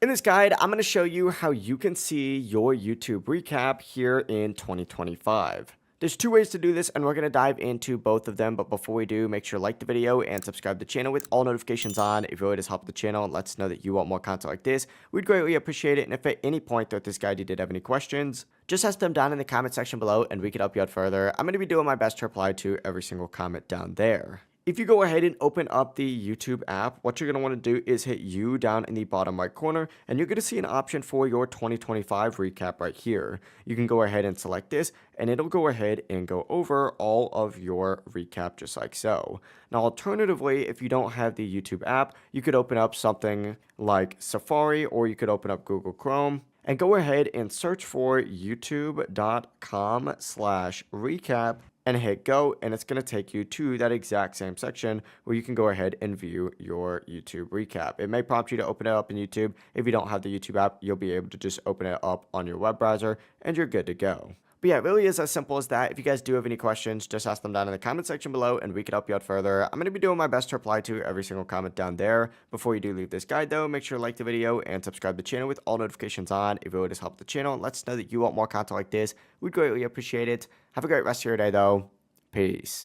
In this guide, I'm going to show you how you can see your YouTube recap here in 2025. There's two ways to do this, and we're going to dive into both of them. But before we do, make sure to like the video and subscribe to the channel with all notifications on. If you really just help the channel and lets us know that you want more content like this, we'd greatly appreciate it. And if at any point throughout this guide you did have any questions, just ask them down in the comment section below and we can help you out further. I'm going to be doing my best to reply to every single comment down there. If you go ahead and open up the YouTube app, what you're going to want to do is hit U down in the bottom right corner, and you're going to see an option for your 2025 recap right here. You can go ahead and select this, and it'll go ahead and go over all of your recap just like so. Now, alternatively, if you don't have the YouTube app, you could open up something like Safari, or you could open up Google Chrome and go ahead and search for youtube.com/recap and hit go, and it's going to take you to that exact same section where you can go ahead and view your YouTube recap. It may prompt you to open it up in YouTube. If you don't have the YouTube app, you'll be able to just open it up on your web browser and you're good to go. But yeah, it really is as simple as that. If you guys do have any questions, just ask them down in the comment section below and we can help you out further. I'm going to be doing my best to reply to every single comment down there. Before you do leave this guide though, make sure to like the video and subscribe to the channel with all notifications on. If it would just help the channel and let us know that you want more content like this, we'd greatly appreciate it. Have a great rest of your day though. Peace.